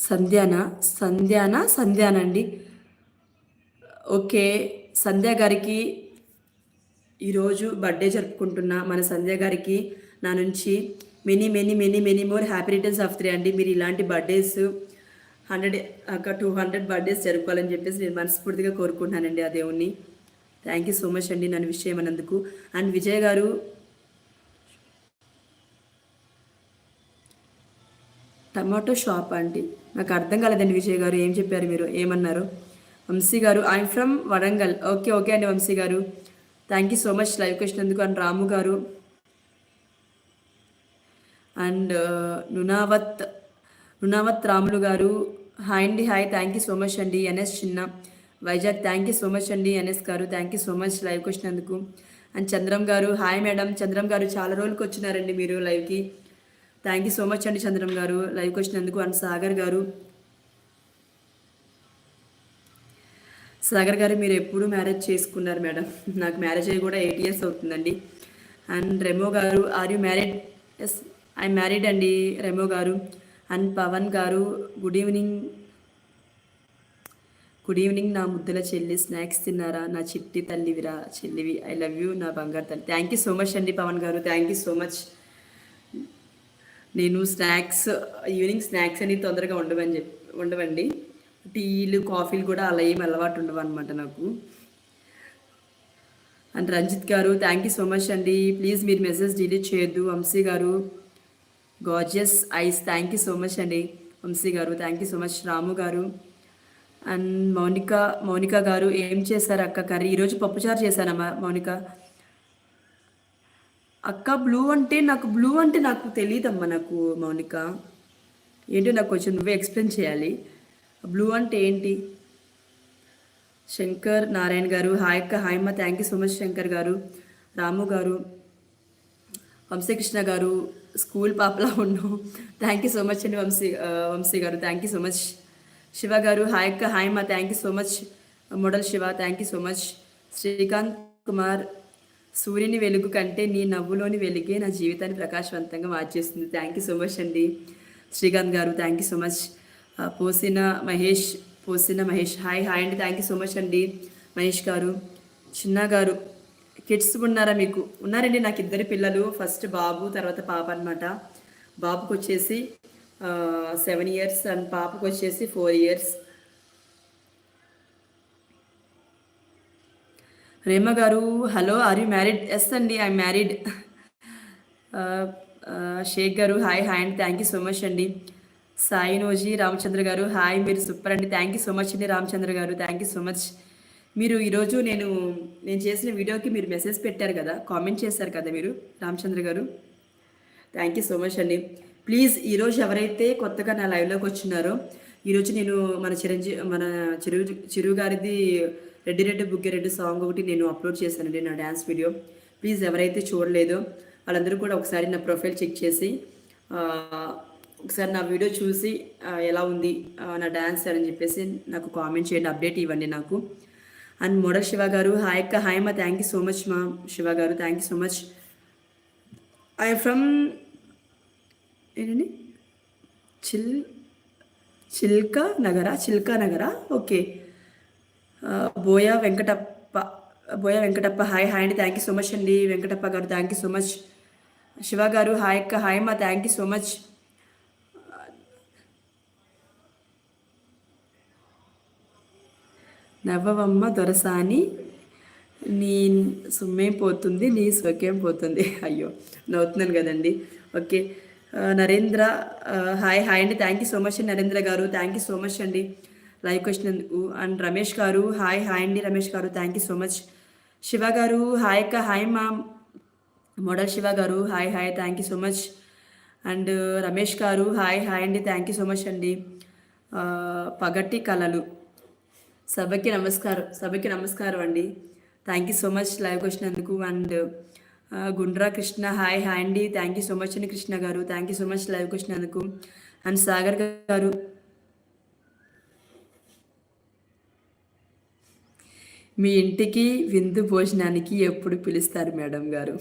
సంధ్యానా సంధ్యానండి. Okay. సంధ్య గారికి ఈరోజు birthday జరుపుకుంటున్న మన సంధ్య గారికి నా నుంచి many many many many more happy returns of 3 అండి. మీరు ఇలాంటి బర్త్డేస్ 200 బర్త్డేస్ జరుపుకోవాలని చెప్పేసి నేను మనస్ఫూర్తిగా కోరుకుంటున్నానండి ఆ దేవుణ్ణి. థ్యాంక్ యూ సో మచ్ అండి నన్ను విష్ చేయమన్నందుకు. అండ్ విజయ్ గారు టమాటో షాప్ అండి. నాకు అర్థం కాలేదండి విజయ్ గారు ఏం చెప్పారు, మీరు ఏమన్నారు? వంశీ గారు I'm from Warangal. Okay okay అండి వంశీ గారు, థ్యాంక్ యూ సో మచ్ లైవ్కి వచ్చినందుకు. అండ్ రాము గారు అండ్ నునావత్ రాములు గారు హాయ్ అండి. Hi, thank you so much అండి. ఎన్ఎస్ చిన్న Vizag, thank you so much అండి. ఎన్ఎస్ గారు థ్యాంక్ యూ సో మచ్ లైవ్కి వచ్చినందుకు. అండ్ చంద్రం గారు హాయ్ మేడం. చంద్రం గారు చాలా రోజులకి వచ్చినారండి మీరు లైవ్కి. థ్యాంక్ యూ సో మచ్ అండి చంద్రం గారు లైవ్కి వచ్చినందుకు. అండ్ సాగర్ గారు మీరు ఎప్పుడు మ్యారేజ్ చేసుకున్నారు మేడం? నాకు మ్యారేజ్ అయ్యి కూడా 8 years అవుతుందండి. అండ్ రెమో గారు are you married? Yes I married అండి రెమో గారు. అండ్ పవన్ గారు గుడ్ ఈవినింగ్. నా ముద్దుల చెల్లి స్నాక్స్ తిన్నారా? నా చిట్టి తల్లివిరా చెల్లివి, ఐ లవ్ యూ నా బంగారు తల్లి. థ్యాంక్ యూ సో మచ్ అండి పవన్ గారు, థ్యాంక్ యూ సో మచ్. నేను ఈవినింగ్ స్నాక్స్ అని తొందరగా ఉండవండి. టీలు కాఫీలు కూడా అలా ఏం అలవాటు ఉండవు అనమాట నాకు. అండ్ రంజిత్ గారు థ్యాంక్ యూ సో మచ్ అండి. ప్లీజ్ మీరు మెసేజ్ డిలీట్ చేయొద్దు. వంశీ గారు gorgeous ice, thank you so much అండి వంశీ గారు, థ్యాంక్ యూ సో మచ్. రాము గారు అండ్ మౌనిక గారు ఏం చేశారు అక్క కర్రీ? ఈరోజు పప్పుచారు చేశానమ్మా మౌనిక. అక్క బ్లూ అంటే నాకు తెలియదమ్మా. నాకు మౌనిక ఏంటో నాకు కొంచెం నువ్వే ఎక్స్ప్లెయిన్ చేయాలి. బ్లూ అంటే ఏంటి? శంకర్ నారాయణ గారు హాయ్ అక్క. హాయ్ అమ్మ, thank you so much Shankar గారు. రాము గారు వంశీకృష్ణ గారు స్కూల్ పాపలా ఉన్నాం, థ్యాంక్ యూ సో మచ్ అండి వంశీ గారు, thank you so much. Shiva గారు హాయ్ అక్క. హాయ్ అమ్మ, thank you so much model Shiva, thank you so much. Srikanth Kumar సూర్యుని వెలుగు కంటే నీ నవ్వులోని వెలుగే నా జీవితాన్ని ప్రకాశవంతంగా మార్చేస్తుంది, థ్యాంక్ యూ సో మచ్ అండి శ్రీకాంత్ గారు, థ్యాంక్ యూ సో మచ్. పోసిన మహేష్ హాయ్ అండి, థ్యాంక్ యూ సో మచ్ అండి మహేష్ గారు. చిన్న గారు కిడ్స్ ఉన్నారా మీకు? ఉన్నారండి, నాకు 2 పిల్లలు. ఫస్ట్ బాబు, తర్వాత పాప అనమాట. బాబుకి వచ్చేసి 7 years అండ్ పాపకు వచ్చేసి 4 years. రేమ గారు hello, are you married? Yes అండి ఐఎమ్ మ్యారీడ్. షేక్ గారు హాయ్ అండి, థ్యాంక్ యూ సో మచ్ అండి. సాయినోజీ రామచంద్ర గారు హాయ్, మీరు సూపర్ అండి, థ్యాంక్ యూ సో మచ్ అండి రామచంద్ర గారు, థ్యాంక్ యూ సో మచ్. మీరు ఈరోజు నేను చేసిన వీడియోకి మీరు మెసేజ్ పెట్టారు కదా, కామెంట్ చేశారు కదా మీరు రామచంద్ర గారు, థ్యాంక్ యూ సో మచ్ అండి. ప్లీజ్ ఈరోజు ఎవరైతే కొత్తగా నా లైవ్లోకి వచ్చినారో, ఈరోజు నేను మన చిరువు గారిది రెడ్డి బుగ్గిరెడ్డి సాంగ్ ఒకటి నేను అప్లోడ్ చేశానండి, నా డ్యాన్స్ వీడియో. ప్లీజ్ ఎవరైతే చూడలేదో వాళ్ళందరూ కూడా ఒకసారి నా ప్రొఫైల్ చెక్ చేసి ఒకసారి నా వీడియో చూసి ఎలా ఉంది నా డ్యాన్స్ అని చెప్పేసి నాకు కామెంట్ చేయండి, అప్డేట్ ఇవ్వండి నాకు. అండ్ మోడల్ శివ గారు హాయ్ అక్క. హాయ్ అమ్మ, థ్యాంక్ యూ సో మచ్ మా శివ గారు, thank you so much. I from ఏంటండి చిల్కా నగరా ఓకే. బోయా వెంకటప్ప హాయ్ అండి, థ్యాంక్ యూ సో మచ్ అండి వెంకటప్ప గారు, thank you so much. Shiva గారు హాయ్ అక్క. హాయ్ అమ్మ, థ్యాంక్ యూ సో మచ్. నవ్వవమ్మ దొరసాని, నీ సుమ్మేం పోతుంది, నీ స్వకేం పోతుంది. అయ్యో నవ్వుతున్నాను కదండి. ఓకే. నరేంద్ర హాయ్ అండి, థ్యాంక్ యూ సో మచ్ అండి నరేంద్ర గారు, థ్యాంక్ యూ సో మచ్ అండి లైవ్ వచ్చినందుకు. అండ్ రమేష్ గారు హాయ్ అండి రమేష్ గారు, thank you so much. Shiva గారు హాయ్ అక్క. హాయ్ మా మోడల్ శివ గారు hi thank you so much. And Ramesh గారు హాయ్ అండి, థ్యాంక్ యూ సో మచ్ అండి. పగటి కళలు సభకి నమస్కారం అండి, థ్యాంక్ యూ సో మచ్ లైవ్కి వచ్చినందుకు. అండ్ గుండ్రా కృష్ణ హాయ్ అండి, థ్యాంక్ యూ సో మచ్ అండి కృష్ణ గారు, థ్యాంక్ యూ సో మచ్ లైవ్కి వచ్చినందుకు. అండ్ సాగర్ గారు మీ ఇంటికి విందు భోజనానికి ఎప్పుడు పిలుస్తారు మేడం గారు?